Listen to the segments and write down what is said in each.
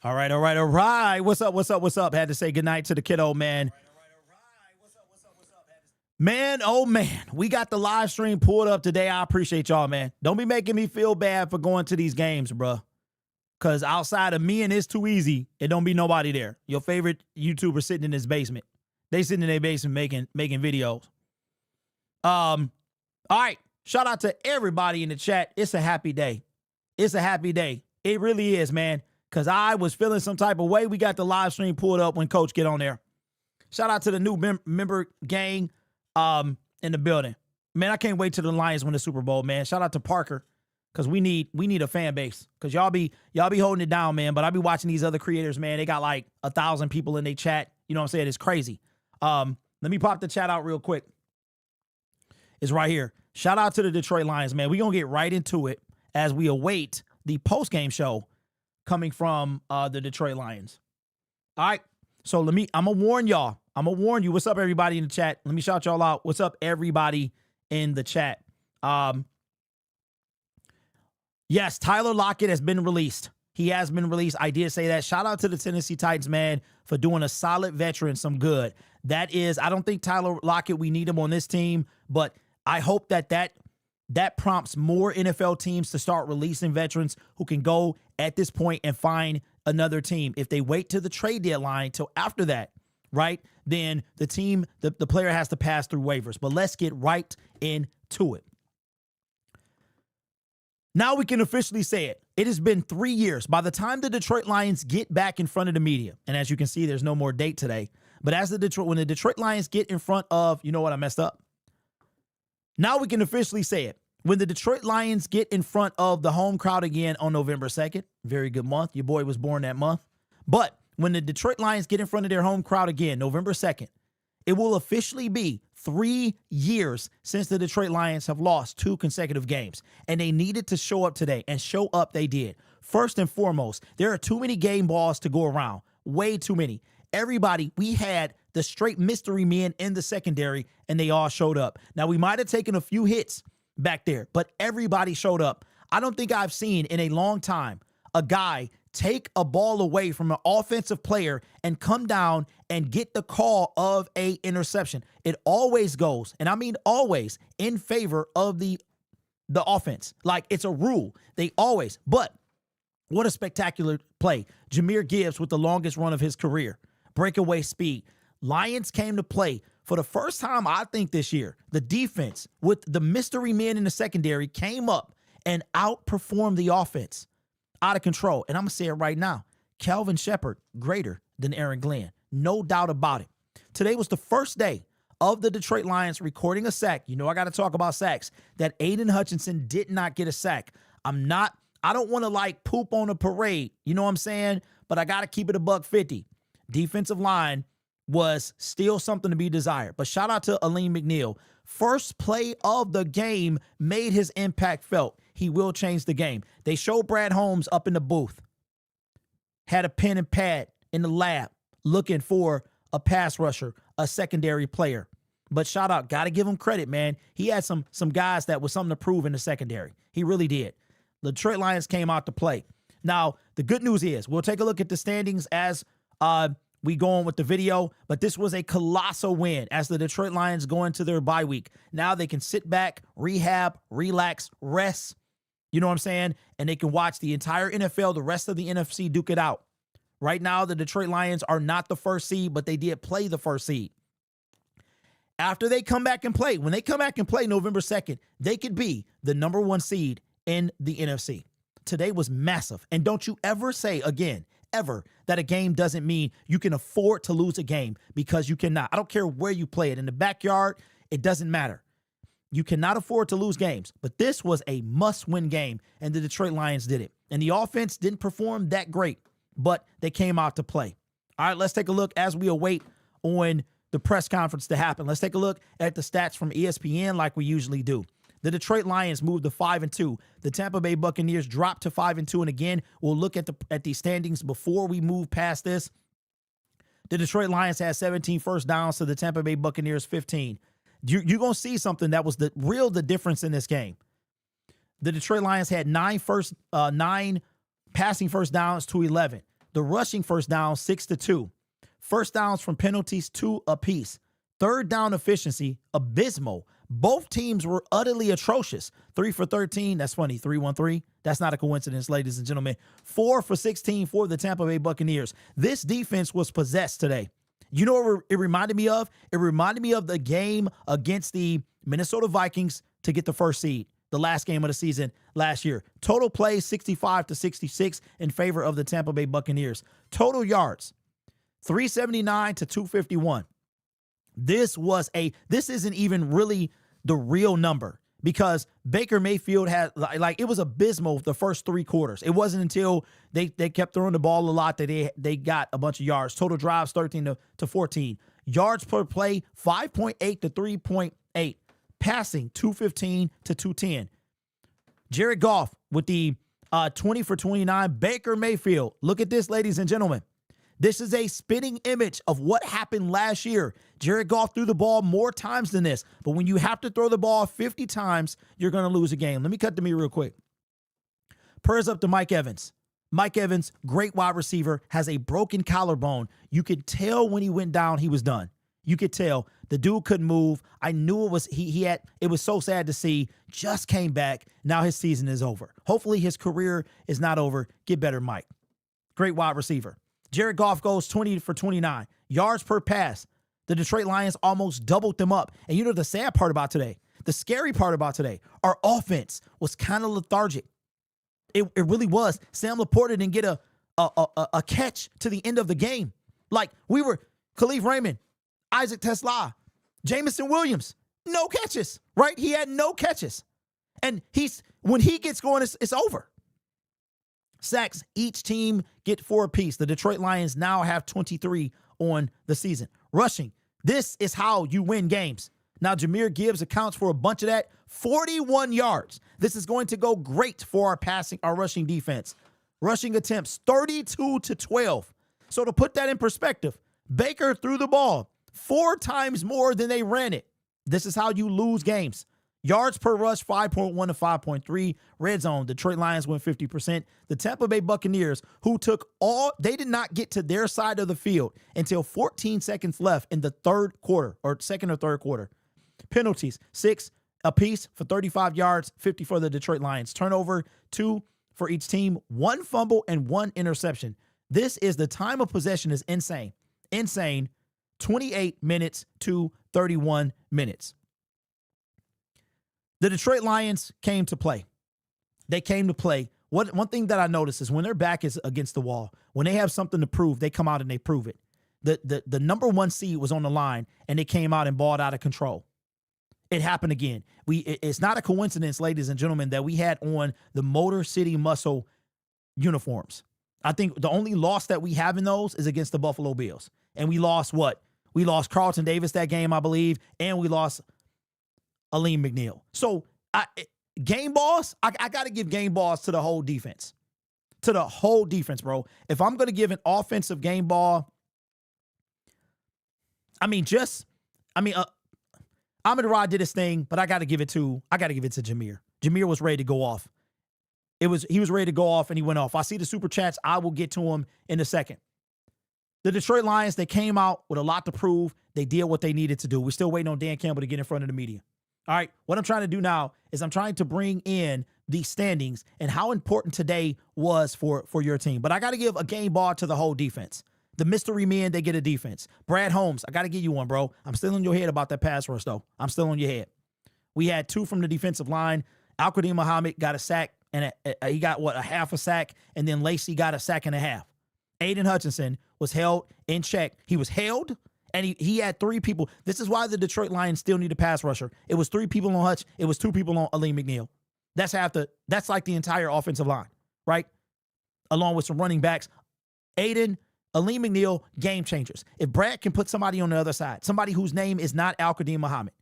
All right, all right, all right. What's up, what's up, what's up? Had to say goodnight to the kiddo, man. Man, oh man, we got the live stream pulled up today. I appreciate y'all, man. Don't be making me feel bad for going to these games, bro. Because outside of me and It's Too Easy, it don't be nobody there. Your favorite YouTuber sitting in his basement. They sitting in their basement making videos. All right. Shout out to everybody in the chat. It's a happy day. It's a happy day. It really is, man. Because I was feeling some type of way. We got the live stream pulled up when Coach get on there. Shout out to the new member gang in the building. Man, I can't wait till the Lions win the Super Bowl, man. Shout out to Parker. Because we need a fan base. Because y'all be holding it down, man. But I be watching these other creators, man. They got like 1,000 people in their chat. You know what I'm saying? It's crazy. Let me pop the chat out real quick. It's right here. Shout out to the Detroit Lions, man. We're going to get right into it as we await the post-game show coming from the Detroit Lions. All right. So I'm going to warn y'all. I'm going to warn you. What's up, everybody in the chat? Let me shout y'all out. What's up, everybody in the chat? Yes, Tyler Lockett has been released. He has been released. I did say that. Shout out to the Tennessee Titans, man, for doing a solid veteran some good. I don't think Tyler Lockett, we need him on this team, but I hope that prompts more NFL teams to start releasing veterans who can go at this point and find another team. If they wait to the trade deadline till after that, right, then the player has to pass through waivers. But let's get right into it. Now we can officially say it. It has been 3 years. By the time the Detroit Lions get back in front of the media, and as you can see, there's no more date today, but when the Detroit Lions get in front of, you know what, I messed up. Now we can officially say it. When the Detroit Lions get in front of the home crowd again on November 2nd, very good month. Your boy was born that month. But when the Detroit Lions get in front of their home crowd again, November 2nd, it will officially be 3 years since the Detroit Lions have lost 2 consecutive games. And they needed to show up today, and show up they did. First and foremost, there are too many game balls to go around. Way too many. We had the straight mystery men in the secondary, and they all showed up. Now, we might have taken a few hits back there, but everybody showed up. I don't think I've seen in a long time a guy take a ball away from an offensive player and come down and get the call of a interception. It always goes, and I mean always, in favor of the offense. Like, it's a rule. They always. But what a spectacular play. Jahmyr Gibbs with the longest run of his career. Breakaway speed. Lions came to play for the first time, I think, this year. The defense with the mystery men in the secondary came up and outperformed the offense. Out of control. And I'm going to say it right now. Kelvin Shepard, greater than Aaron Glenn. No doubt about it. Today was the first day of the Detroit Lions recording a sack. You know, I got to talk about sacks. That Aiden Hutchinson did not get a sack. I don't want to like poop on a parade. You know what I'm saying? But I got to keep it $150. Defensive line was still something to be desired. But shout out to Aleem McNeil. First play of the game made his impact felt. He will change the game. They showed Brad Holmes up in the booth. Had a pen and pad in the lab looking for a pass rusher, a secondary player. But shout out, got to give him credit, man. He had some guys that was something to prove in the secondary. He really did. The Detroit Lions came out to play. Now, the good news is we'll take a look at the standings as we go on with the video, but this was a colossal win as the Detroit Lions go into their bye week. Now they can sit back, rehab, relax, rest. You know what I'm saying? And they can watch the entire NFL, the rest of the NFC duke it out. Right now, the Detroit Lions are not the first seed, but they did play the first seed. After they come back and play, when they come back and play November 2nd, they could be the number 1 seed in the NFC. Today was massive. And don't you ever say again, ever, that a game doesn't mean you can afford to lose a game, because you cannot. I don't care where you play it. In the backyard, it doesn't matter. You cannot afford to lose games. But this was a must-win game, and the Detroit Lions did it. And the offense didn't perform that great, but they came out to play. All right, let's take a look as we await on the press conference to happen. Let's take a look at the stats from ESPN like we usually do. The Detroit Lions moved to 5-2. The Tampa Bay Buccaneers dropped to 5-2. And again, we'll look at the standings before we move past this. The Detroit Lions had 17 first downs to the Tampa Bay Buccaneers 15. You're going to see something that was the difference in this game. The Detroit Lions had 9 passing first downs to 11. The rushing first down, 6-2. First downs from penalties, 2 apiece. Third down efficiency, abysmal. Both teams were utterly atrocious. 3 for 13. That's funny. 3-1-3. That's not a coincidence, ladies and gentlemen. 4 for 16 for the Tampa Bay Buccaneers. This defense was possessed today. You know what it reminded me of? It reminded me of the game against the Minnesota Vikings to get the first seed, the last game of the season last year. Total plays 65-66 in favor of the Tampa Bay Buccaneers. Total yards 379 to 251. This isn't even really the real number because Baker Mayfield had it was abysmal the first 3 quarters. It wasn't until they kept throwing the ball a lot that they got a bunch of yards. Total drives 13 to 14. Yards per play 5.8 to 3.8. Passing 215 to 210. Jared Goff with the 20 for 29. Baker Mayfield. Look at this, ladies and gentlemen. This is a spitting image of what happened last year. Jared Goff threw the ball more times than this. But when you have to throw the ball 50 times, you're going to lose a game. Let me cut to me real quick. Prayers up to Mike Evans. Mike Evans, great wide receiver, has a broken collarbone. You could tell when he went down, he was done. You could tell the dude couldn't move. I knew it was it was so sad to see. Just came back. Now his season is over. Hopefully his career is not over. Get better, Mike. Great wide receiver. Jared Goff goes 20 for 29. Yards per pass. The Detroit Lions almost doubled them up. And you know the sad part about today? The scary part about today? Our offense was kind of lethargic. It really was. Sam Laporta didn't get a catch to the end of the game. Like we were Khalif Raymond, Isaac Tesla, Jameson Williams, no catches, right? He had no catches. And when he gets going, it's over. Sacks, each team get 4 apiece. The Detroit Lions now have 23 on the season. Rushing, this is how you win games. Now, Jahmyr Gibbs accounts for a bunch of that. 41 yards. This is going to go great for our rushing defense. Rushing attempts, 32 to 12. So to put that in perspective, Baker threw the ball 4 times more than they ran it. This is how you lose games. Yards per rush, 5.1 to 5.3. Red zone, Detroit Lions win 50%. The Tampa Bay Buccaneers, who they did not get to their side of the field until 14 seconds left in the third quarter, or second or third quarter. Penalties, 6 apiece for 35 yards, 50 for the Detroit Lions. Turnover, 2 for each team, 1 fumble and 1 interception. This is the time of possession is insane. Insane. 28 minutes to 31 minutes. The Detroit Lions came to play. They came to play. One thing that I noticed is when their back is against the wall, when they have something to prove, they come out and they prove it. The number 1 seed was on the line, and they came out and balled out of control. It happened again. It's not a coincidence, ladies and gentlemen, that we had on the Motor City Muscle uniforms. I think the only loss that we have in those is against the Buffalo Bills. And we lost what? We lost Carlton Davis that game, I believe, and we lost Aleem McNeil. So game balls, I got to give game balls to the whole defense. To the whole defense, bro. If I'm going to give an offensive game ball, Ahmed Rod did his thing, but I got to give it to Jahmyr. Jahmyr was ready to go off. He was ready to go off, and he went off. I see the super chats. I will get to him in a second. The Detroit Lions, they came out with a lot to prove. They did what they needed to do. We're still waiting on Dan Campbell to get in front of the media. All right, what I'm trying to do now is I'm trying to bring in the standings and how important today was for your team. But I got to give a game ball to the whole defense. The mystery men, they get a defense. Brad Holmes, I got to give you one, bro. I'm still in your head about that pass rush, though. I'm still on your head. We had 2 from the defensive line. Al-Qadim Muhammad got a sack, and he got, a half a sack, and then Lacey got a sack and a half. Aiden Hutchinson was held in check. He was held, and he had 3 people. This is why the Detroit Lions still need a pass rusher. It was 3 people on Hutch. It was 2 people on Aleem McNeil. That's like the entire offensive line, right? Along with some running backs. Aiden, Aleem McNeil, game changers. If Brad can put somebody on the other side, somebody whose name is not Al-Qadim Muhammad,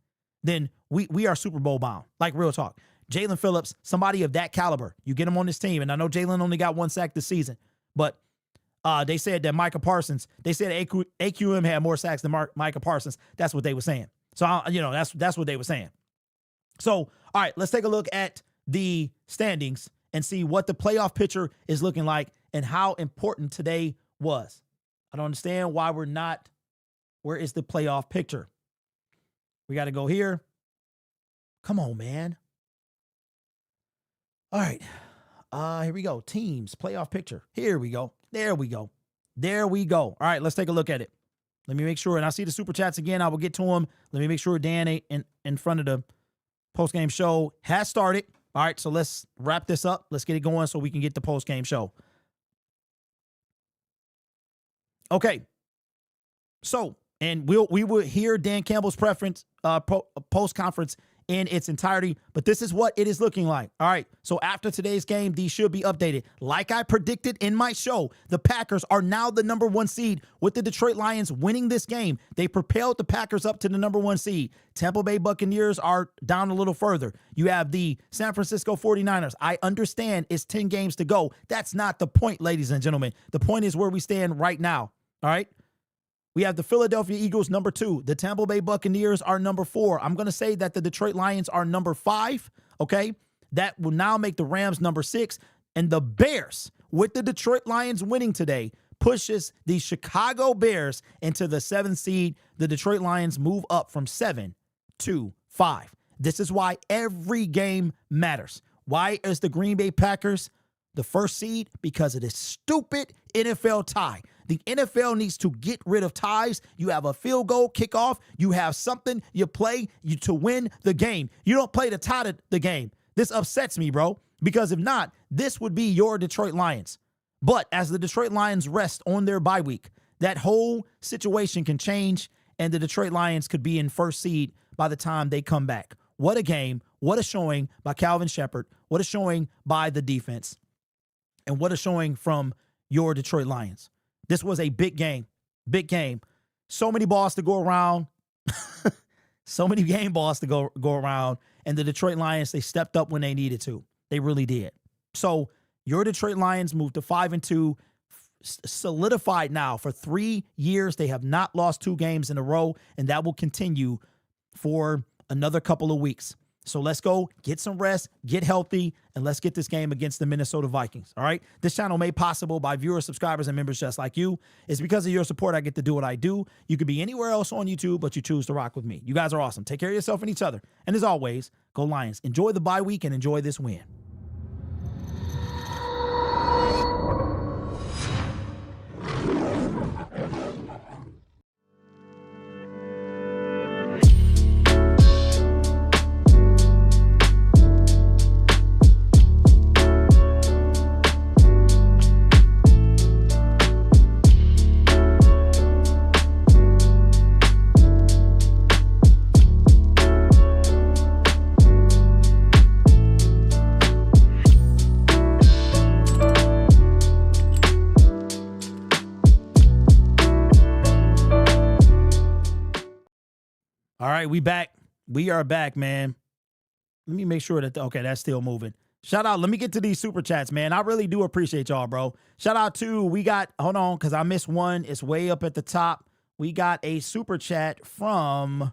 then we are Super Bowl bound. Like, real talk. Jalen Phillips, somebody of that caliber, you get him on this team. And I know Jalen only got 1 sack this season, but they said that they said AQM had more sacks than Micah Parsons. That's what they were saying. So, that's what they were saying. So, all right, let's take a look at the standings and see what the playoff picture is looking like and how important today was. I don't understand why we're not. Where is the playoff picture? We got to go here. Come on, man. All right. Here we go. Teams, playoff picture. Here we go. There we go. There we go. All right, let's take a look at it. Let me make sure, and I see the super chats again. I will get to them. Let me make sure Dan in front of the post-game show has started. All right, so let's wrap this up. Let's get it going so we can get the post-game show. Okay. So, and we will hear Dan Campbell's preference post-conference in its entirety, but this is what it is looking like. All right, so after today's game, these should be updated. Like I predicted in my show, the Packers are now the number 1 seed with the Detroit Lions winning this game. They propelled the Packers up to the number 1 seed. Tampa Bay Buccaneers are down a little further. You have the San Francisco 49ers. I understand it's 10 games to go. That's not the point, ladies and gentlemen. The point is where we stand right now. All right. We have the Philadelphia Eagles, number 2. The Tampa Bay Buccaneers are number 4. I'm going to say that the Detroit Lions are number 5, okay? That will now make the Rams number 6. And the Bears, with the Detroit Lions winning today, pushes the Chicago Bears into the 7th seed. The Detroit Lions move up from 7 to 5. This is why every game matters. Why is the Green Bay Packers the 1st seed? Because of this stupid NFL tie. The NFL needs to get rid of ties. You have a field goal kickoff. You have something you play to win the game. You don't play to tie the game. This upsets me, bro, because if not, this would be your Detroit Lions. But as the Detroit Lions rest on their bye week, that whole situation can change, and the Detroit Lions could be in 1st seed by the time they come back. What a game. What a showing by Calvin Shepard. What a showing by the defense. And what a showing from your Detroit Lions. This was a big game. Big game. So many balls to go around. So many game balls to go around. And the Detroit Lions, they stepped up when they needed to. They really did. So your Detroit Lions moved to 5-2, solidified now for 3 years. They have not lost 2 games in a row, and that will continue for another couple of weeks. So let's go get some rest, get healthy, and let's get this game against the Minnesota Vikings. All right. This channel made possible by viewers, subscribers, and members just like you. It's because of your support I get to do what I do. You could be anywhere else on YouTube, but you choose to rock with me. You guys are awesome. Take care of yourself and each other. And as always, go Lions. Enjoy the bye week and enjoy this win. All right, we back. We are back, man. Let me make sure that, okay, that's still moving. Shout out. Let me get to these super chats, man. I really do appreciate y'all, bro. Shout out to, hold on, because I missed one. It's way up at the top. We got a super chat from,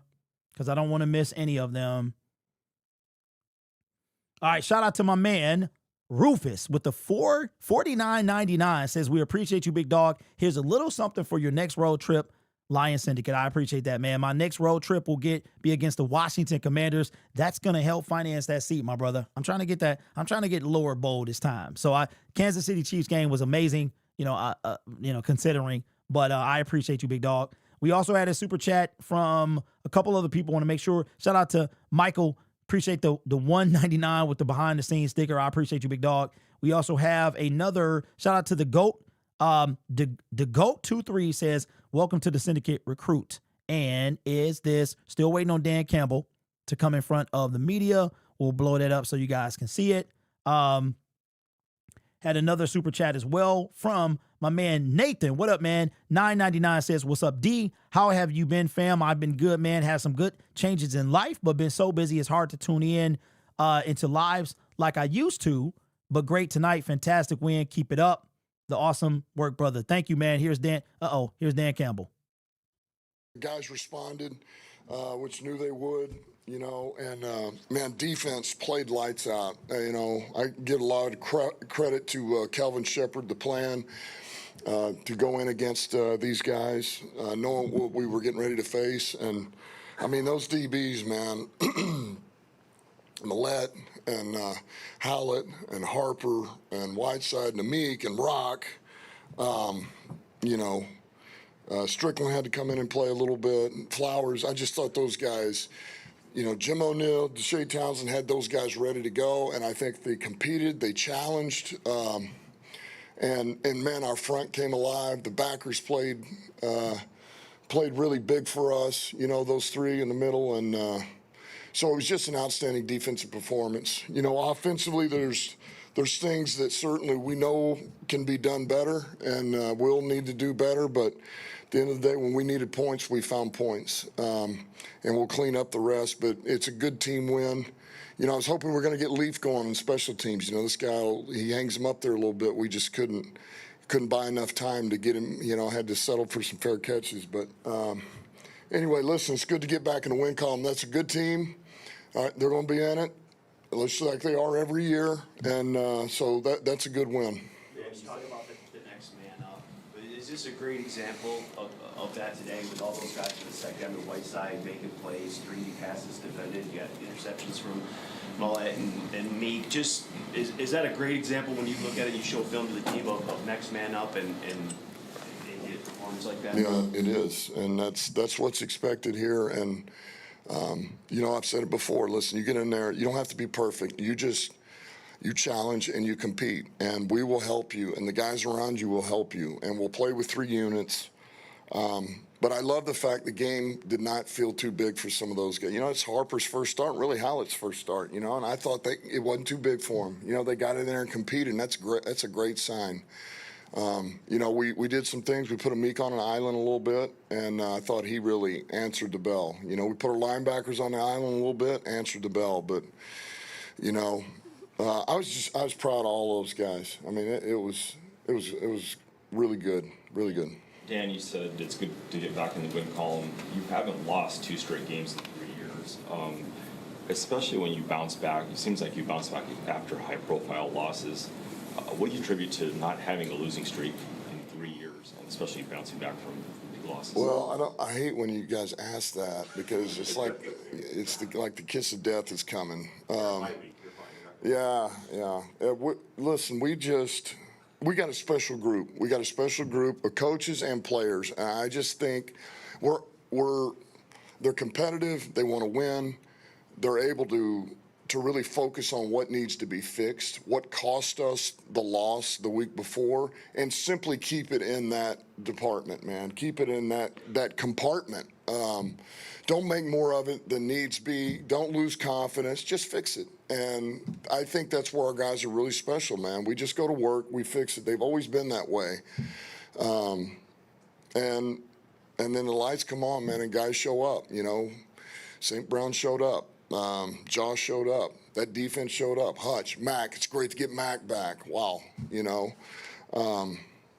because I don't want to miss any of them. All right, shout out to my man, Rufus, with the $49.99 says, we appreciate you, big dog. Here's a little something for your next road trip. Lions Syndicate. I appreciate that, man. My next road trip will be against the Washington Commanders. That's going to help finance that seat, my brother. I'm trying to get that. I'm trying to get lower bowl this time. So Kansas City Chiefs game was amazing, considering, but I appreciate you, big dog. We also had a super chat from a couple other people. Want to make sure, shout out to Michael. Appreciate the $1.99 with the behind the scenes sticker. I appreciate you, big dog. We also have another shout out to the GOAT. The GOAT 23 says, welcome to the Syndicate Recruit. And is this still waiting on Dan Campbell to come in front of the media? We'll blow that up so you guys can see it. Had another super chat as well from my man Nathan. What up, man? $9.99 says, what's up, D? How have you been, fam? I've been good, man. Had some good changes in life, but been so busy it's hard to tune in into lives like I used to. But great tonight. Fantastic win. Keep it up. The awesome work, brother. Thank you, man. Here's Dan. Here's Dan Campbell. Guys responded, which knew they would, and man, defense played lights out. I give a lot of credit to Calvin Shepard, the plan. to go in against these guys, knowing what we were getting ready to face. And, I mean, those DBs, man, Millette and Hallett and Harper and Whiteside and Amik and Rock, you know, Strickland had to come in and play a little bit. Flowers, I just thought those guys, you know, Jim O'Neill, Deshae Townsend had those guys ready to go, and I think they competed, they challenged, and man, our front came alive. The backers played really big for us, you know, those three in the middle, and so it was just an outstanding defensive performance. You know, offensively, there's things that certainly we know can be done better, and we'll need to do better, but at the end of the day, when we needed points, we found points, and we'll clean up the rest. But it's a good team win. You know, I was hoping we were going to get Leaf going in special teams. You know, this guy, he hangs him up there a little bit. We just couldn't buy enough time to get him. You know, had to settle for some fair catches. But anyway, listen, it's good to get back in the win column. That's a good team. All right, they're going to be in it. It looks like they are every year, and so that's a good win. Yeah, you talk about the next man up. But is this a great example of that today with all those guys in the second on the white side making plays, 3 passes defended, you got interceptions from Millette and Meek. Just is that a great example when you look at it, you show film to the team of next man up and they get performance like that? Yeah, it is, and that's what's expected here. And you know, I've said it before. Listen, you get in there, you don't have to be perfect. You challenge and you compete, and we will help you, and the guys around you will help you, and we'll play with 3 units. But I love the fact the game did not feel too big for some of those guys. You know, it's Harper's first start, really Hallett's first start, you know, and I thought it wasn't too big for them. You know, they got in there and competed, and that's great. That's a great sign. You know, we did some things. We put Amik on an island a little bit, and I thought he really answered the bell. You know, we put our linebackers on the island a little bit, answered the bell. But, you know, I was proud of all those guys. I mean, it was really good, really good. Dan, you said it's good to get back in the win column. You haven't lost 2 straight games in 3 years, especially when you bounce back. It seems like you bounce back after high-profile losses. What do you attribute to not having a losing streak in 3 years, and especially bouncing back from big losses? Well, I hate when you guys ask that because it's like like the kiss of death is coming. Yeah. Listen, we got a special group. We got a special group of coaches and players. And I just think they're competitive. They want to win. They're able to really focus on what needs to be fixed, what cost us the loss the week before, and simply keep it in that department, man. Keep it in that compartment. Don't make more of it than needs be. Don't lose confidence. Just fix it. And I think that's where our guys are really special, man. We just go to work. We fix it. They've always been that way. And then the lights come on, man, and guys show up. You know, St. Brown showed up. Josh showed up. That defense showed up. Hutch, Mac. It's great to get Mac back. Wow. You know,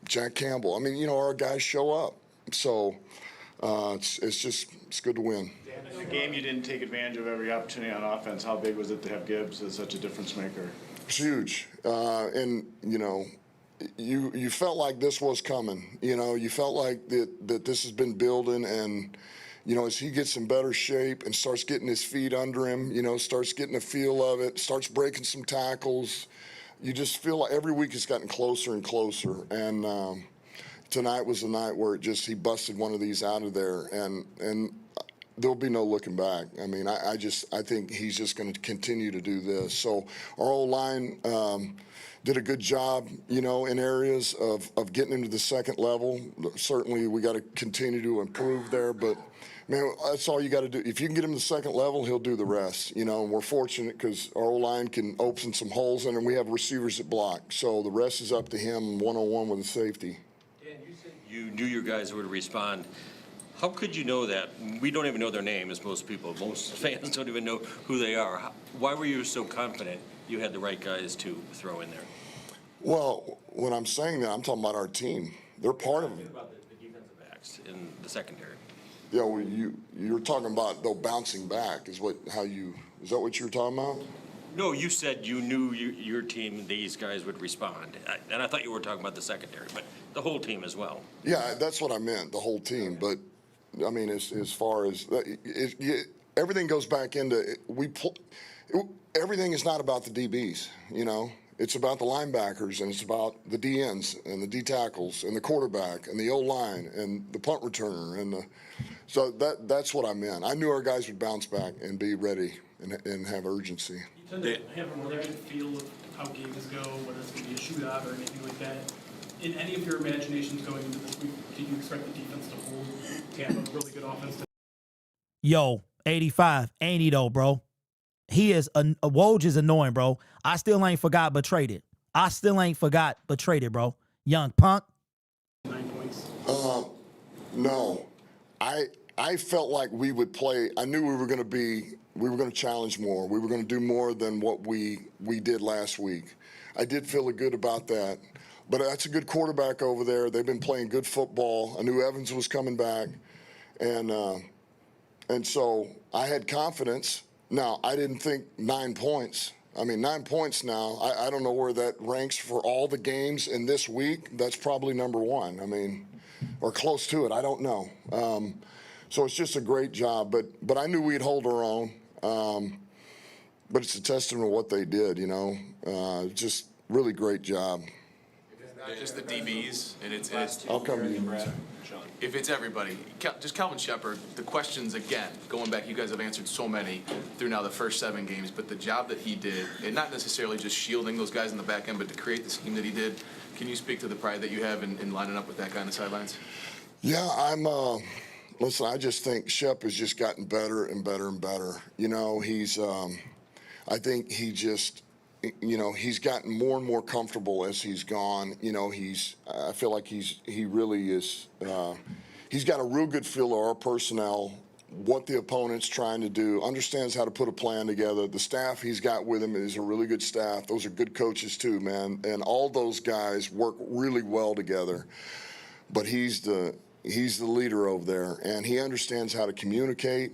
Jack Campbell. I mean, you know, our guys show up. So it's good to win. In the game, you didn't take advantage of every opportunity on offense. How big was it to have Gibbs as such a difference maker? It's huge. And, you know, you felt like this was coming. You know, you felt like that this has been building, and, you know, as he gets in better shape and starts getting his feet under him, you know, starts getting a feel of it, starts breaking some tackles, you just feel like every week it's gotten closer and closer. And tonight was the night where he busted one of these out of there, and there'll be no looking back. I mean, I think he's just going to continue to do this. So our O-line did a good job, you know, in areas of getting into the second level. Certainly we got to continue to improve there, but man, that's all you got to do. If you can get him to the second level, he'll do the rest, you know, and we're fortunate because our O-line can open some holes in, and we have receivers that block. So the rest is up to him one-on-one with the safety. Dan, you said you knew your guys were to respond. How could you know that? We don't even know their name, as most people. Most fans don't even know who they are. Why were you so confident you had the right guys to throw in there? Well, when I'm saying that, I'm talking about our team. They're part of it. Think about the defensive backs in the secondary. Yeah, well, you're talking about though bouncing back is that what you're talking about? No, you said you knew your team, these guys would respond. And I thought you were talking about the secondary, but the whole team as well. Yeah, that's what I meant, the whole team. But I mean, as far as everything goes back into everything is not about the DBs, you know. It's about the linebackers, and it's about the DNs and the D tackles and the quarterback and the O line and the punt returner so that's what I meant. I knew our guys would bounce back and be ready and have urgency. You tend to have a more good feel of how games go, whether it's going to be a shootout or anything like that. In any of your imaginations going into this week, did you expect the defense to hold Tampa, really good offense? Yo, 85, ain't he though, bro? He is, Woj is annoying, bro. I still ain't forgot but traded. I still ain't forgot but traded, bro. Young punk. 9 points. No. I felt like we would play. I knew we were going to challenge more. We were going to do more than what we did last week. I did feel good about that. But that's a good quarterback over there. They've been playing good football. I knew Evans was coming back. And so I had confidence. Now, I didn't think 9 points. I mean, 9 points now, I don't know where that ranks for all the games in this week. That's probably number one. I mean, or close to it. I don't know. So it's just a great job. But I knew we'd hold our own. But it's a testament of what they did, you know. Just really great job. It's not just the DBs, and it's I'll come to you. if it's everybody. Just Calvin Shepard, the questions again, going back, you guys have answered so many through now the first 7 games, but the job that he did, and not necessarily just shielding those guys in the back end, but to create the scheme that he did, can you speak to the pride that you have in lining up with that guy on the sidelines? Yeah, listen, I just think Shep has just gotten better and better and better. You know, I think he just, you know, he's gotten more and more comfortable as he's gone. You know, I feel like he really is, he's got a real good feel of our personnel, what the opponent's trying to do, understands how to put a plan together. The staff he's got with him is a really good staff. Those are good coaches too, man. And all those guys work really well together. But he's the leader over there, and he understands how to communicate.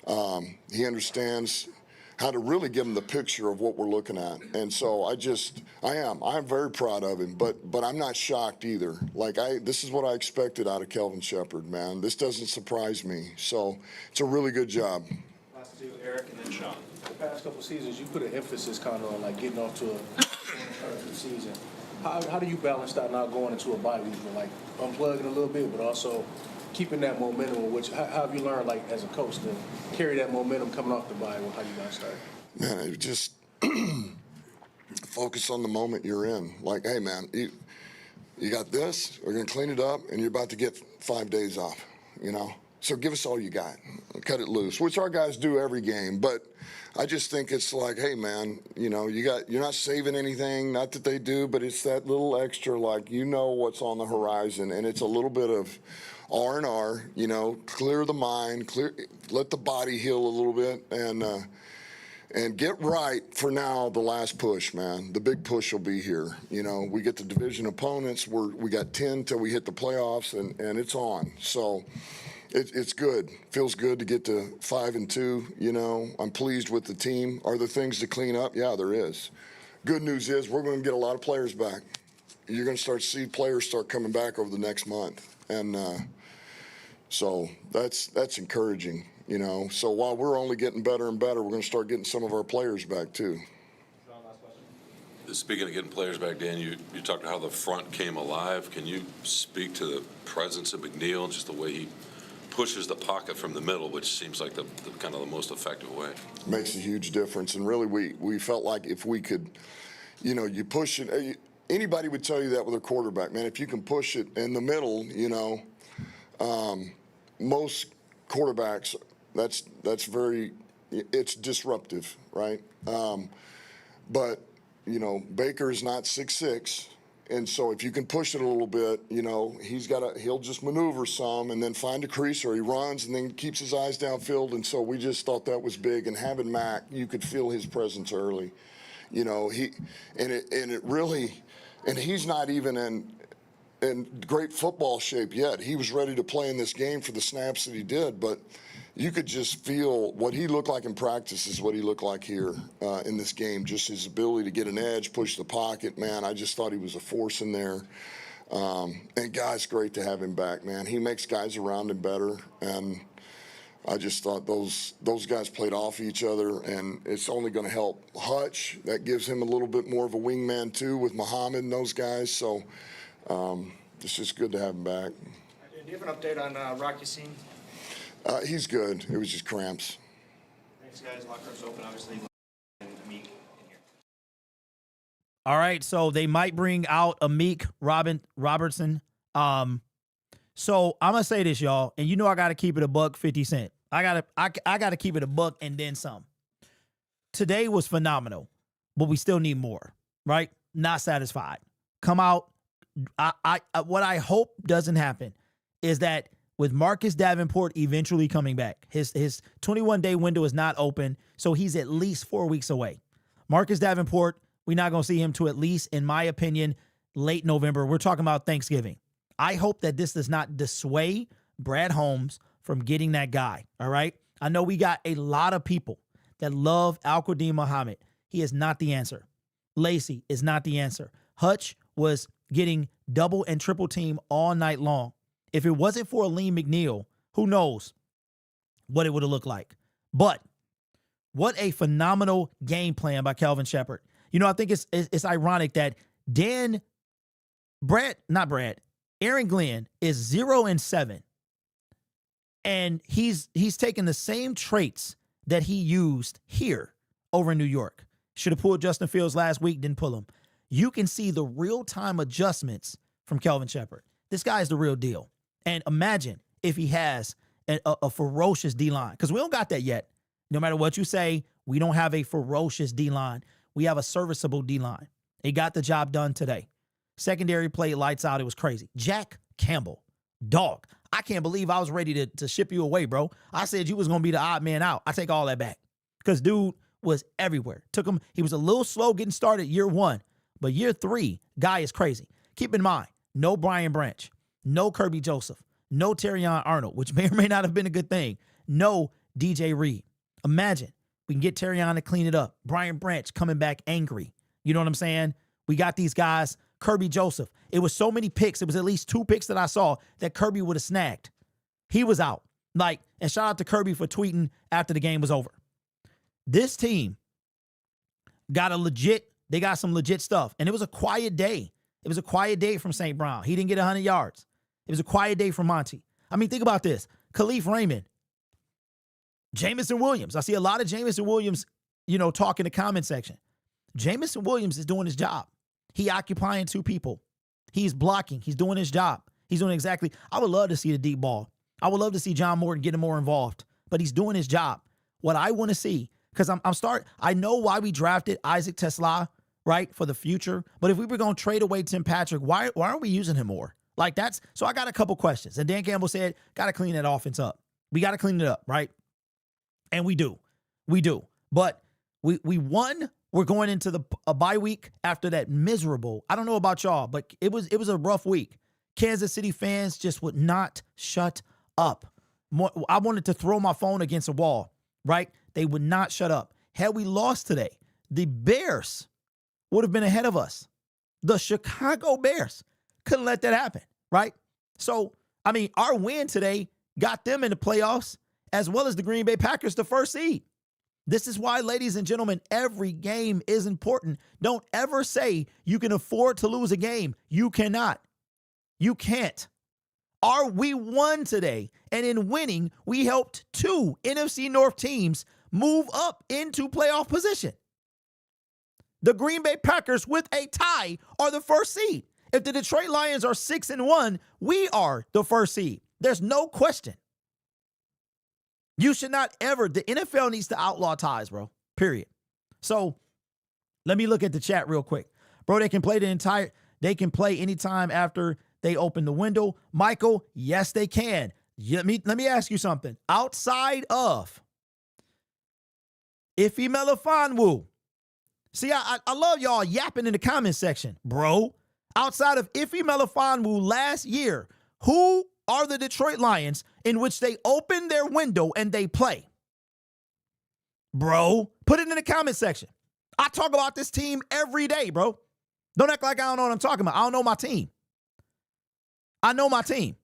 He understands how to really give them the picture of what we're looking at. And so I'm very proud of him, but I'm not shocked either. Like this is what I expected out of Kelvin Shepard, man. This doesn't surprise me. So it's a really good job. Last two, Eric and then Sean. The past couple seasons, you put an emphasis kind of on like getting off to a start to the season. How do you balance that now going into a bye week, like unplugging a little bit, but also keeping that momentum? Which how have you learned, like as a coach, to carry that momentum coming off the bye? How you guys start? Man, it just focus on the moment you're in. Like, hey, man, you got this. We're gonna clean it up, and you're about to get 5 days off. You know, so give us all you got. Cut it loose, which our guys do every game, but. I just think it's like, hey, man, you know, you're not saving anything, not that they do, but it's that little extra, like, you know what's on the horizon, and it's a little bit of R&R, you know, clear the mind, let the body heal a little bit, and get right for now the last push, man. The big push will be here. You know, we get the division opponents. We got 10 till we hit the playoffs, and it's on. So. It's good. Feels good to get to 5-2. You know, I'm pleased with the team. Are there things to clean up? Yeah, there is. Good news is we're going to get a lot of players back. You're going to start to see players start coming back over the next month, and so that's encouraging. You know, so while we're only getting better and better, we're going to start getting some of our players back too. Speaking of getting players back, Dan, you talked about how the front came alive. Can you speak to the presence of McNeil, just the way he pushes the pocket from the middle, which seems like the kind of the most effective way? Makes a huge difference, and really we felt like if we could, you know, you push it. Anybody would tell you that with a quarterback, man. If you can push it in the middle, you know, most quarterbacks, that's very, it's disruptive, right? But you know, Baker is not 6'6". And so if you can push it a little bit, you know, he'll just maneuver some and then find a crease, or he runs and then keeps his eyes downfield. And so we just thought that was big. And having Mac, you could feel his presence early. You know, he's not even in great football shape yet. He was ready to play in this game for the snaps that he did, but you could just feel what he looked like in practice is what he looked like here in this game. Just his ability to get an edge, push the pocket, man. I just thought he was a force in there. And guys, great to have him back, man. He makes guys around him better, and I just thought those guys played off each other, and it's only going to help Hutch. That gives him a little bit more of a wingman too with Muhammad and those guys. So it's just good to have him back. Do you have an update on Rocky Scene? He's good. It was just cramps. Thanks, guys. Locker room's open, obviously. And Meek in here. All right, so they might bring out Amik Robertson. So I'm gonna say this, y'all, and you know I gotta keep it a buck 50 cent. I gotta keep it a buck and then some. Today was phenomenal, but we still need more, right? Not satisfied. Come out. What I hope doesn't happen is that with Marcus Davenport eventually coming back, his 21-day window is not open, so he's at least 4 weeks away. Marcus Davenport, we're not gonna see him to at least, in my opinion, late November. We're talking about Thanksgiving. I hope that this does not dissuade Brad Holmes from getting that guy, all right? I know we got a lot of people that love Al-Qadim Muhammad. He is not the answer. Lacey is not the answer. Hutch was getting double and triple team all night long. If it wasn't for Aleem McNeil, who knows what it would have looked like. But what a phenomenal game plan by Kelvin Shepherd. You know, I think it's ironic that Aaron Glenn is 0-7. And he's taken the same traits that he used here over in New York. Should have pulled Justin Fields last week, didn't pull him. You can see the real-time adjustments from Kelvin Shepherd. This guy is the real deal. And imagine if he has a ferocious D-line, because we don't got that yet. No matter what you say, we don't have a ferocious D-line. We have a serviceable D-line. It got the job done today. Secondary played lights out. It was crazy. Jack Campbell, dog. I can't believe I was ready to ship you away, bro. I said you was going to be the odd man out. I take all that back because dude was everywhere. Took him. He was a little slow getting started year one, but year three, guy is crazy. Keep in mind, no Brian Branch, no Kirby Joseph, no Terrion Arnold, which may or may not have been a good thing. No DJ Reed. Imagine we can get Terrion to clean it up. Brian Branch coming back angry. You know what I'm saying? We got these guys. Kirby Joseph. It was so many picks. It was at least 2 picks that I saw that Kirby would have snagged. He was out. And shout out to Kirby for tweeting after the game was over. This team got they got some legit stuff. And it was a quiet day. It was a quiet day from St. Brown. He didn't get 100 yards. It was a quiet day from Monty. I mean, think about this. Khalif Raymond, Jamison Williams. I see a lot of Jamison Williams, talk in the comment section. Jamison Williams is doing his job. He occupying 2 people. He's blocking. He's doing his job. He's doing exactly. I would love to see the deep ball. I would love to see John Morton getting more involved, but he's doing his job. What I want to see, because I know why we drafted Isaac Tesla, right, for the future. But if we were going to trade away Tim Patrick, why aren't we using him more? So I got a couple questions. And Dan Campbell said, got to clean that offense up. We got to clean it up, right? And we do. But we won. We're going into a bye week after that miserable. I don't know about y'all, but it was a rough week. Kansas City fans just would not shut up. I wanted to throw my phone against a wall, right? They would not shut up. Had we lost today, the Bears would have been ahead of us. The Chicago Bears couldn't let that happen, right? So, I mean, our win today got them in the playoffs as well as the Green Bay Packers, the first seed. This is why, ladies and gentlemen, every game is important. Don't ever say you can afford to lose a game. You cannot. You can't. We won today, and in winning, we helped 2 NFC North teams move up into playoff position. The Green Bay Packers with a tie are the first seed. If the Detroit Lions are 6-1, we are the first seed. There's no question. You should not ever, the NFL needs to outlaw ties, bro, period. So let me look at the chat real quick. Bro, they can play anytime after they open the window. Michael, yes, they can. Let me ask you something. Outside of Ife Melifonwu, see, I love y'all yapping in the comment section, bro. Outside of Ife Melifonwu last year, who are the Detroit Lions in which they open their window and they play? Bro, put it in the comment section. I talk about this team every day, bro. Don't act like I don't know what I'm talking about. I don't know my team. I know my team.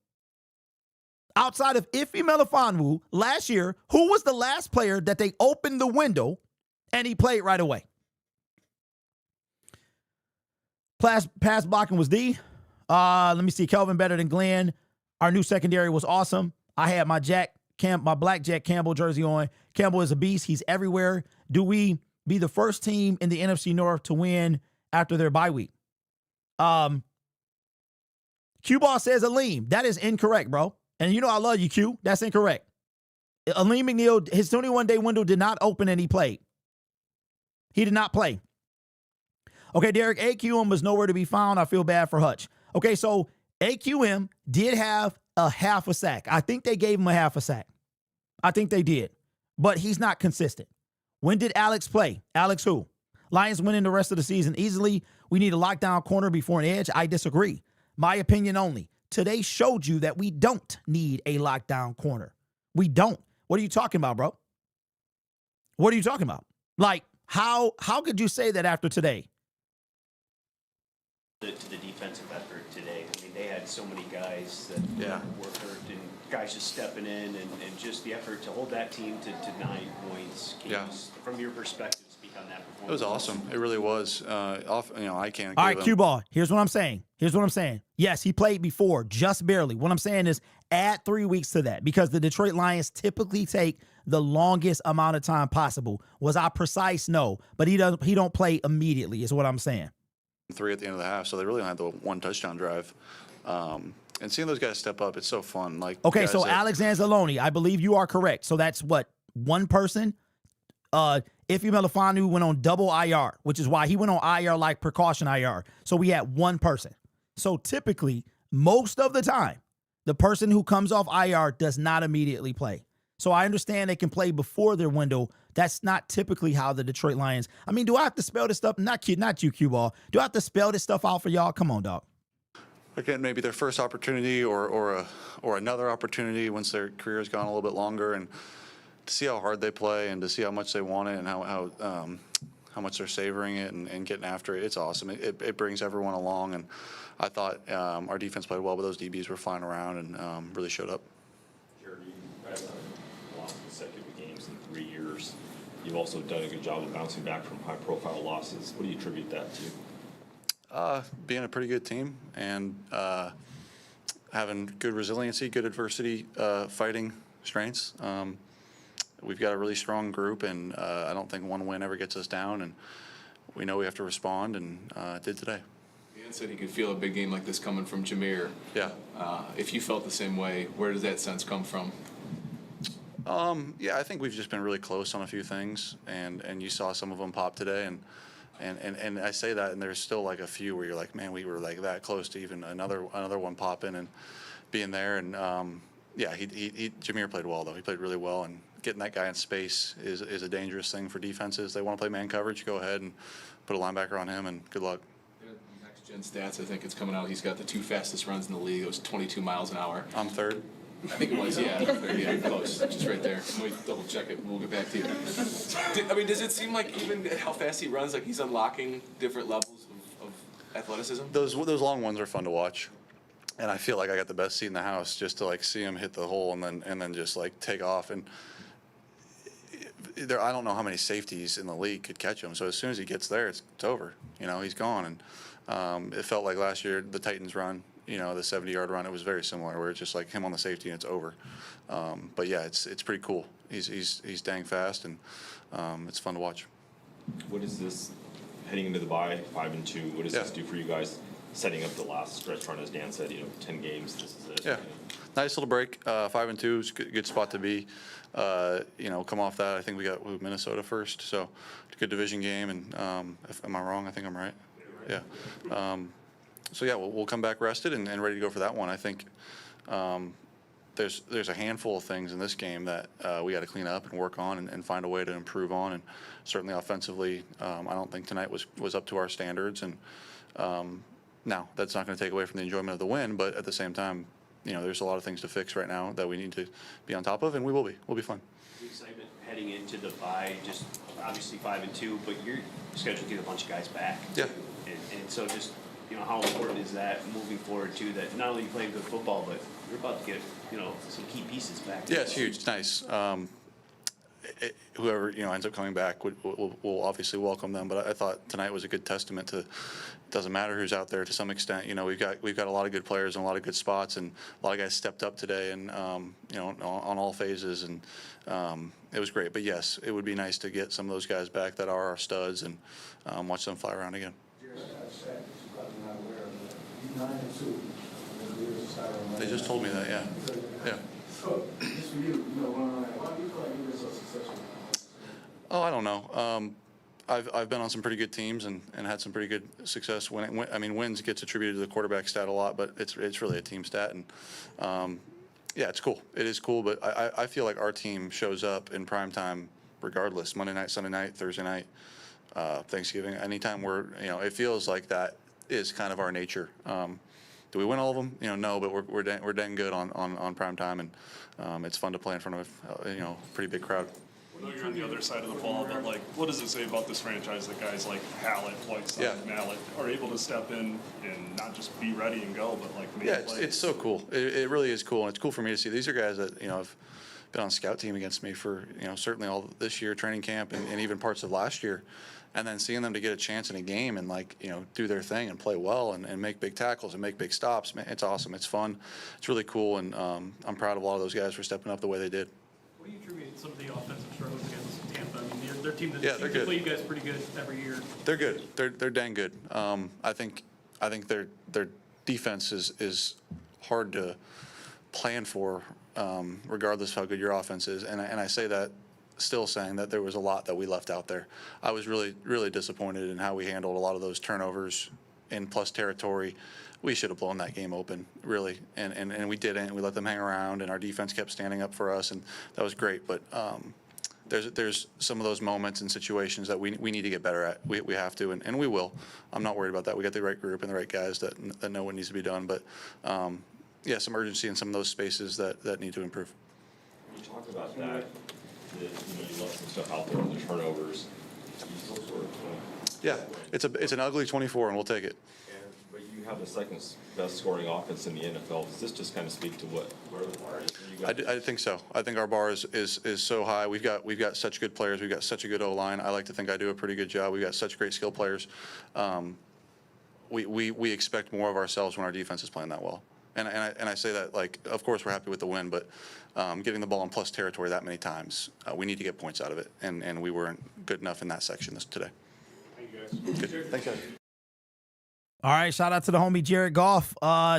Outside of Ife Melifonwu last year, who was the last player that they opened the window and he played right away? Pass blocking was D. Let me see. Kelvin better than Glenn. Our new secondary was awesome. I had my black Jack Campbell jersey on. Campbell is a beast. He's everywhere. Do we be the first team in the NFC North to win after their bye week? Q-Ball says Aleem. That is incorrect, bro. And you know I love you, Q. That's incorrect. Aleem McNeil, his 21-day window did not open and he played. He did not play. Okay, Derek, AQM was nowhere to be found. I feel bad for Hutch. Okay, so AQM did have a half a sack. I think they gave him a half a sack. I think they did. But he's not consistent. When did Alex play? Alex who? Lions winning the rest of the season easily. We need a lockdown corner before an edge. I disagree. My opinion only. Today showed you that we don't need a lockdown corner. We don't. What are you talking about, bro? What are you talking about? Like, how could you say that after today? To the defensive effort today. I mean, they had so many guys that were hurt and guys just stepping in and just the effort to hold that team to 9 points. Can you just, from your perspective, speak on that performance? It was awesome. It really was. I can't. All right, Q-Ball. Here's what I'm saying. Yes, he played before, just barely. What I'm saying is add 3 weeks to that because the Detroit Lions typically take the longest amount of time possible. Was I precise? No, but he don't play immediately is what I'm saying. 3 at the end of the half, so they really only had the 1 touchdown drive. And seeing those guys step up, it's so fun. Like, okay, so Alex Anzalone, I believe you are correct. So that's what, one person? Ife Melifonwu went on double IR, which is why he went on IR like precaution IR. So we had one person. So typically, most of the time, the person who comes off IR does not immediately play. So I understand they can play before their window. That's not typically how the Detroit Lions. I mean, do I have to spell this stuff? Not you, Q-Ball. Do I have to spell this stuff out for y'all? Come on, dog. Again, maybe their first opportunity or another opportunity once their career has gone a little bit longer, and to see how hard they play and to see how much they want it and how much they're savoring it and getting after it. It's awesome. It brings everyone along, and I thought our defense played well, but those DBs were flying around and really showed up. Jared, you guys have lost consecutive games in 3 years. You've also done a good job of bouncing back from high-profile losses. What do you attribute that to? Being a pretty good team and having good resiliency, good adversity, fighting strengths. We've got a really strong group, and I don't think one win ever gets us down, and we know we have to respond, and it did today. Dan said he could feel a big game like this coming from Jameer. Yeah. If you felt the same way, where does that sense come from? Yeah, I think we've just been really close on a few things, and you saw some of them pop today, and I say that, and there's still like a few where you're like, man, we were like that close to even another one popping and being there, and yeah, Jameer played well though. He played really well, and getting that guy in space is a dangerous thing for defenses. They want to play man coverage, go ahead and put a linebacker on him, and good luck. Next gen stats, I think it's coming out. He's got the 2 fastest runs in the league. It was 22 miles an hour. I'm third. I think it was, yeah, close, just right there. Let me double check it. We'll get back to you. Does it seem like even how fast he runs, like he's unlocking different levels of athleticism? Those long ones are fun to watch, and I feel like I got the best seat in the house just to like see him hit the hole and then just like take off. And I don't know how many safeties in the league could catch him. So as soon as he gets there, it's over. He's gone. And it felt like last year the Titans run. The 70-yard run, it was very similar, where it's just like him on the safety and it's over. But yeah, it's pretty cool. He's dang fast, and it's fun to watch. What is this heading into the bye, 5-2? What does this do for you guys? Setting up the last stretch run, as Dan said, 10 games. This is it. Yeah, nice little break. 5-2 is a good spot to be. Come off that, I think we got Minnesota first, so good division game. And am I wrong? I think I'm right. Yeah. So yeah, we'll come back rested and ready to go for that one. I think there's a handful of things in this game that we got to clean up and work on and find a way to improve on. And certainly offensively, I don't think tonight was up to our standards. And now that's not going to take away from the enjoyment of the win, but at the same time, there's a lot of things to fix right now that we need to be on top of, and we will be. We'll be fine. The excitement heading into the bye, just obviously 5-2, but you're scheduled to get a bunch of guys back. Yeah. And so just, how important is that moving forward too, that not only you playing good football, but you're about to get, some key pieces back. Yeah, it's huge. It's nice. Whoever ends up coming back will obviously welcome them. But I thought tonight was a good testament to. It doesn't matter who's out there to some extent. We've got a lot of good players in a lot of good spots, and a lot of guys stepped up today, and on all phases, and it was great. But yes, it would be nice to get some of those guys back that are our studs and watch them fly around again. They just told me that. Yeah. So, just for you, why do you feel like you were so successful? Oh, I don't know. I've been on some pretty good teams and had some pretty good success. Wins gets attributed to the quarterback stat a lot, but it's really a team stat. And yeah, it's cool. It is cool, but I feel like our team shows up in prime time regardless. Monday night, Sunday night, Thursday night, Thanksgiving. Anytime it feels like that is kind of our nature. Do we win all of them? No, but we're dang good on prime time, and it's fun to play in front of a pretty big crowd. I know you're on the other side of the ball, but what does it say about this franchise that guys like Hallett, Whiteside, Mallett are able to step in and not just be ready and go, but make plays? It's so cool. It really is cool, and it's cool for me to see. These are guys that have been on scout team against me for certainly all this year, training camp, and even parts of last year. And then seeing them to get a chance in a game and do their thing and play well and make big tackles and make big stops, man, it's awesome. It's fun. It's really cool, and I'm proud of a lot of those guys for stepping up the way they did. What do you attribute some of the offensive struggles against Tampa? Their team that they're good. play you guys pretty good every year. They're good. They're dang good. I think their defense is hard to plan for, regardless of how good your offense is. And I say that. Still saying that there was a lot that we left out there. I was really, really disappointed in how we handled a lot of those turnovers in plus territory. We should have blown that game open, really, and we didn't. We let them hang around, and our defense kept standing up for us, and that was great. But there's some of those moments and situations that we need to get better at. We have to, and we will. I'm not worried about that. We got the right group and the right guys that know what needs to be done. But yeah, some urgency in some of those spaces that need to improve. When you talk about that. You left some stuff out there on the turnovers. Yeah, it's an ugly 24, and we'll take it. But you have the second best scoring offense in the NFL. Does this just kind of speak to where the bar is? I think so. I think our bar is so high. We've got such good players. We've got such a good O-line. I like to think I do a pretty good job. We've got such great skill players. We expect more of ourselves when our defense is playing that well. And I say that, of course we're happy with the win, but getting the ball in plus territory that many times, we need to get points out of it, and we weren't good enough in that section today. Thank you, guys. Good. Thanks, guys. All right, shout out to the homie Jared Goff.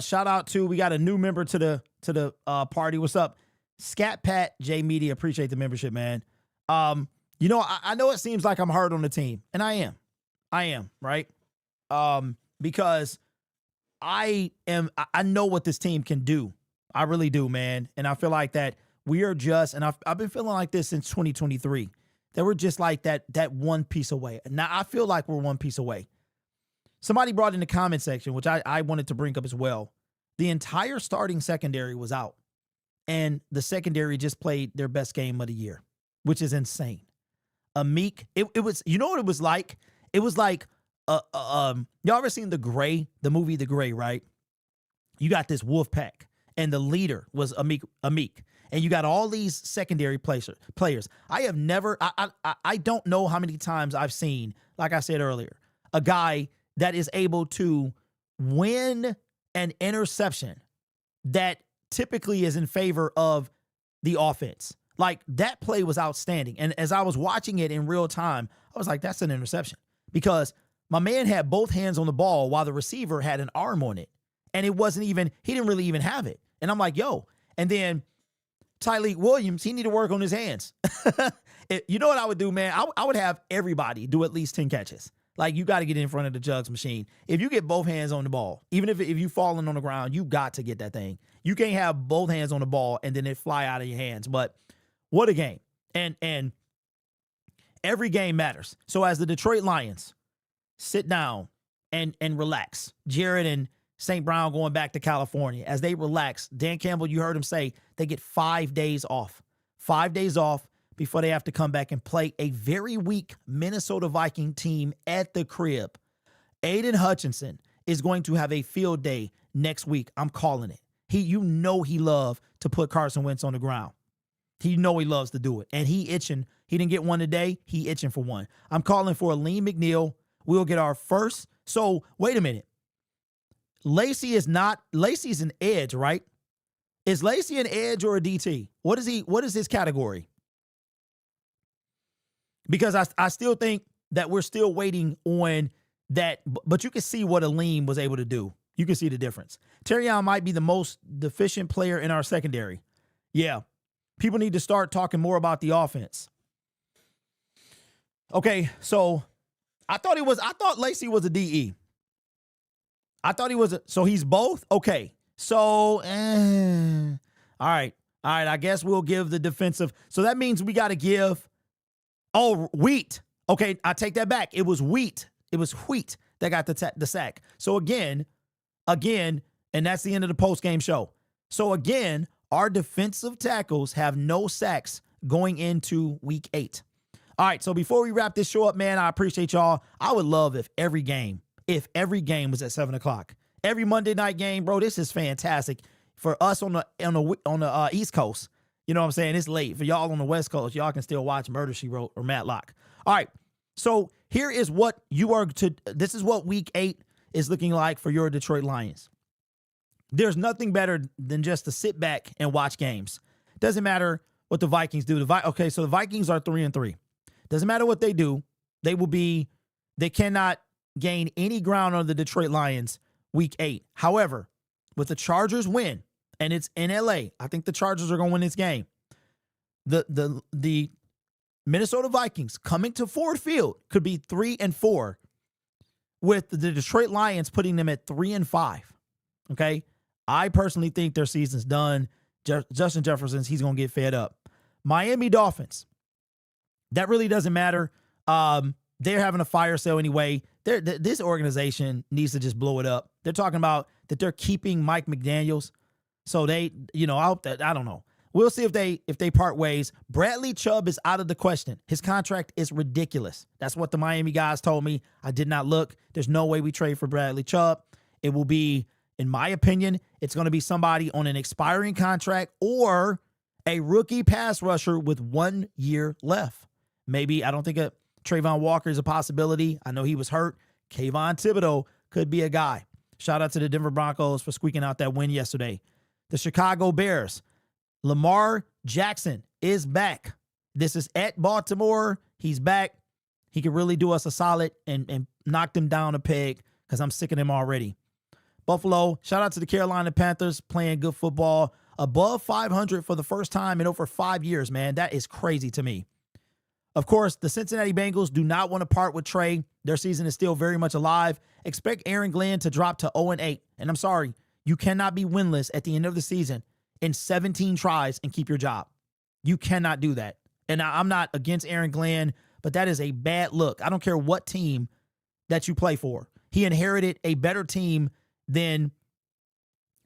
Shout out to, we got a new member to the party. What's up? Scat Pat J Media, appreciate the membership, man. I know it seems like I'm hard on the team, and I am, right? Because I know what this team can do. I really do, man. And I feel like that we are just, and I've been feeling like this since 2023, that we're just like that one piece away. Now I feel like we're one piece away. Somebody brought in the comment section, which I wanted to bring up as well. The entire starting secondary was out, and the secondary just played their best game of the year, which is insane. Amik, it was, you know what it was like? It was like, y'all ever seen the movie The Gray, right? You got this wolf pack, and the leader was Amik, and you got all these secondary players. I have never, I don't know how many times I've seen, like I said earlier, a guy that is able to win an interception that typically is in favor of the offense. Like, that play was outstanding. And as I was watching it in real time, I was like, that's an interception. Because my man had both hands on the ball while the receiver had an arm on it. And it wasn't even, he didn't really even have it. And I'm like, yo. And then Tyleek Williams, he need to work on his hands. You know what I would do, man? I would have everybody do at least 10 catches. Like, you got to get in front of the jugs machine. If you get both hands on the ball, even if you falling on the ground, you got to get that thing. You can't have both hands on the ball and then it fly out of your hands. But what a game. And every game matters. So as the Detroit Lions sit down and relax, Jared and St. Brown going back to California. As they relax, Dan Campbell, you heard him say, they get 5 days off. 5 days off before they have to come back and play a very weak Minnesota Viking team at the crib. Aiden Hutchinson is going to have a field day next week. I'm calling it. He loves to put Carson Wentz on the ground. He loves to do it. And he itching. He didn't get one today. He itching for one. I'm calling for Aleem McNeil. We'll get our first. So wait a minute. Lacey's an edge, right? Is Lacey an edge or a DT? What is his category? Because I still think that we're still waiting on that, but you can see what Aleem was able to do. You can see the difference. Terrion might be the most deficient player in our secondary. Yeah. People need to start talking more about the offense. Okay, so I thought Lacey was a DE. I thought he was so he's both? Okay. So, all right. I guess we'll give the defensive. So that means we got to give, Wheat. Okay, I take that back. It was Wheat. It was Wheat that got the sack. So again, and that's the end of the post-game show. So again, our defensive tackles have no sacks going into week 8. All right, so before we wrap this show up, man, I appreciate y'all. I would love if every game was at 7 o'clock. Every Monday night game, bro, this is fantastic. For us on the East Coast, you know what I'm saying? It's late. For y'all on the West Coast, y'all can still watch Murder, She Wrote or Matlock. All right, so here is what this is what week 8 is looking like for your Detroit Lions. There's nothing better than just to sit back and watch games. Doesn't matter what the Vikings do. Okay, so the Vikings are 3-3. Doesn't matter what they do. They cannot gain any ground on the Detroit Lions week 8. However, with the Chargers win, and it's in LA, I think the Chargers are going to win this game. The Minnesota Vikings coming to Ford Field could be 3-4, with the Detroit Lions putting them at 3-5. Okay, I personally think their season's done. Justin Jefferson's, he's going to get fed up. Miami Dolphins, that really doesn't matter. They're having a fire sale anyway. This organization needs to just blow it up. They're talking about that they're keeping Mike McDaniels. So I hope that, I don't know. We'll see if they part ways. Bradley Chubb is out of the question. His contract is ridiculous. That's what the Miami guys told me. I did not look. There's no way we trade for Bradley Chubb. It will be, in my opinion, it's going to be somebody on an expiring contract or a rookie pass rusher with 1 year left. Maybe, I don't think Trayvon Walker is a possibility. I know he was hurt. Kayvon Thibodeau could be a guy. Shout out to the Denver Broncos for squeaking out that win yesterday. The Chicago Bears, Lamar Jackson is back. This is at Baltimore. He's back. He could really do us a solid and knock them down a peg because I'm sick of them already. Buffalo, shout out to the Carolina Panthers playing good football. Above 500 for the first time in over 5 years, man. That is crazy to me. Of course, the Cincinnati Bengals do not want to part with Trey. Their season is still very much alive. Expect Aaron Glenn to drop to 0-8. And I'm sorry, you cannot be winless at the end of the season in 17 tries and keep your job. You cannot do that. And I'm not against Aaron Glenn, but that is a bad look. I don't care what team that you play for. He inherited a better team than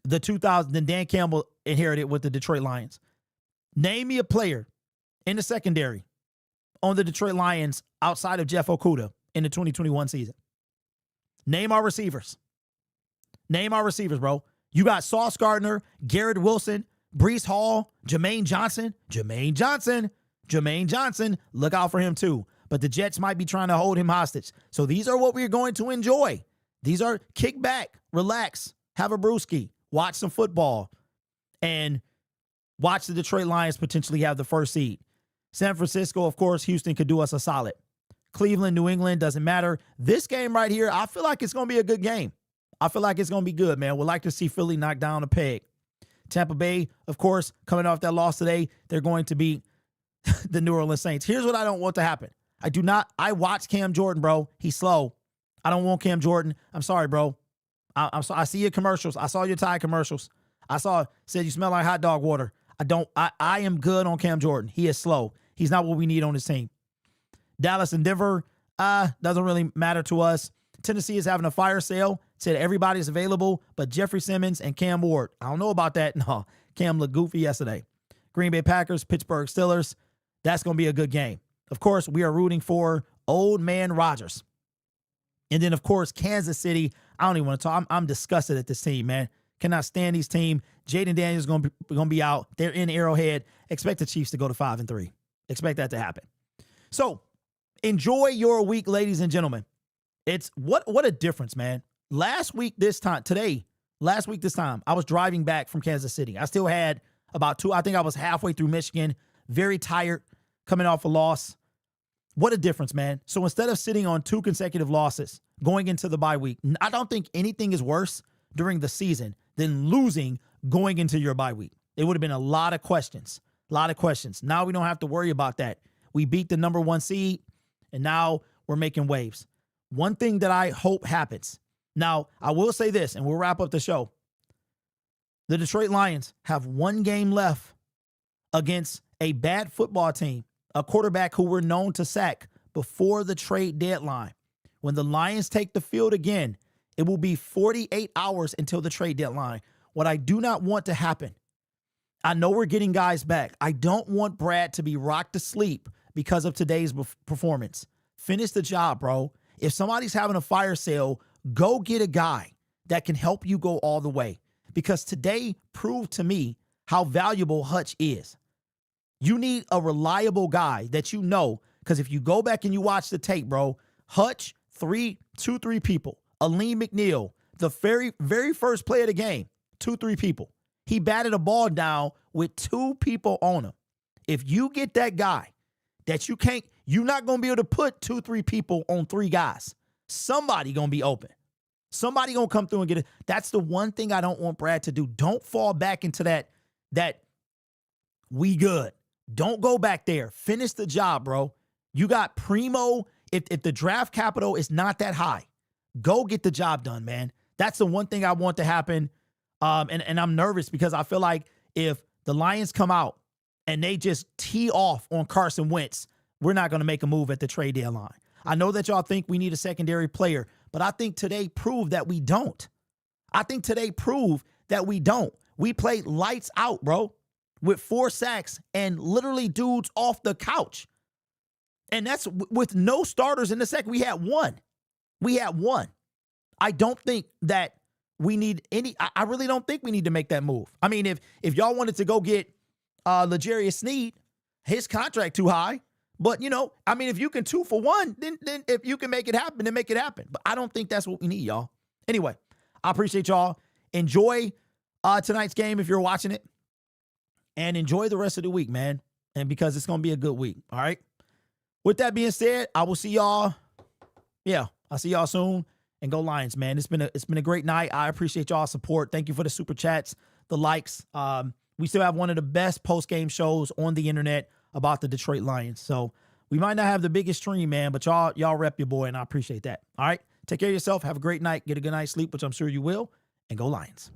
than Dan Campbell inherited with the Detroit Lions. Name me a player in the secondary on the Detroit Lions outside of Jeff Okudah in the 2021 season. Name our receivers. Name our receivers, bro. You got Sauce Gardner, Garrett Wilson, Breece Hall, Jermaine Johnson. Look out for him too. But the Jets might be trying to hold him hostage. So these are what we're going to enjoy. These are kick back, relax, have a brewski, watch some football, and watch the Detroit Lions potentially have the first seed. San Francisco, of course, Houston could do us a solid. Cleveland, New England, doesn't matter. This game right here, I feel like it's going to be a good game. I feel like it's going to be good, man. We'd like to see Philly knock down a peg. Tampa Bay, of course, coming off that loss today, they're going to beat the New Orleans Saints. Here's what I don't want to happen. I watch Cam Jordan, bro. He's slow. I don't want Cam Jordan. I'm sorry, bro. I see your commercials. I saw your Tide commercials. Said you smell like hot dog water. I am good on Cam Jordan. He is slow. He's not what we need on this team. Dallas and Denver, doesn't really matter to us. Tennessee is having a fire sale. Said everybody's available but Jeffrey Simmons and Cam Ward. I don't know about that. No, Cam looked goofy yesterday. Green Bay Packers, Pittsburgh Steelers. That's going to be a good game. Of course, we are rooting for old man Rodgers. And then, of course, Kansas City. I don't even want to talk. I'm disgusted at this team, man. Cannot stand these team. Jaden Daniels is going to be out. They're in Arrowhead. Expect the Chiefs to go to 5-3. Expect that to happen. So enjoy your week, ladies and gentlemen. It's what a difference, man. Last week this time, I was driving back from Kansas City. I still had about I think I was halfway through Michigan, very tired, coming off a loss. What a difference, man. So instead of sitting on 2 consecutive losses going into the bye week, I don't think anything is worse during the season than losing going into your bye week. It would have been a lot of questions. Now we don't have to worry about that. We beat the number 1 seed, and now we're making waves. One thing that I hope happens. Now, I will say this, and we'll wrap up the show. The Detroit Lions have 1 game left against a bad football team, a quarterback who we're known to sack before the trade deadline. When the Lions take the field again, it will be 48 hours until the trade deadline. What I do not want to happen, I know we're getting guys back. I don't want Brad to be rocked to sleep because of today's performance. Finish the job, bro. If somebody's having a fire sale, go get a guy that can help you go all the way. Because today proved to me how valuable Hutch is. You need a reliable guy that you know, because if you go back and you watch the tape, bro, Hutch, 3 people. Aleem McNeil, the very first play of the game, 2-3 people. He batted a ball down with 2 people on him. If you get that guy that you're not going to be able to put 2-3 people on 3 guys. Somebody going to be open. Somebody going to come through and get it. That's the one thing I don't want Brad to do. Don't fall back into that we good. Don't go back there. Finish the job, bro. You got primo. If the draft capital is not that high, go get the job done, man. That's the one thing I want to happen. And I'm nervous because I feel like if the Lions come out and they just tee off on Carson Wentz, we're not going to make a move at the trade deadline. I know that y'all think we need a secondary player, but I think today proved that we don't. We played lights out, bro, with 4 sacks and literally dudes off the couch. And that's with no starters in the second. We had one. I don't think that we need any. I really don't think we need to make that move. I mean, if y'all wanted to go get L'Jarius Sneed, his contract too high. But, I mean, if you can 2 for 1, then if you can make it happen, then make it happen. But I don't think that's what we need, y'all. Anyway, I appreciate y'all. Enjoy tonight's game if you're watching it. And enjoy the rest of the week, man. And because it's going to be a good week, all right? With that being said, I will see y'all. Yeah, I'll see y'all soon. And go Lions, man. It's been a great night. I appreciate y'all's support. Thank you for the super chats, the likes. We still have one of the best post-game shows on the internet about the Detroit Lions. So we might not have the biggest stream, man, but y'all rep your boy, and I appreciate that. All right? Take care of yourself. Have a great night. Get a good night's sleep, which I'm sure you will. And go Lions.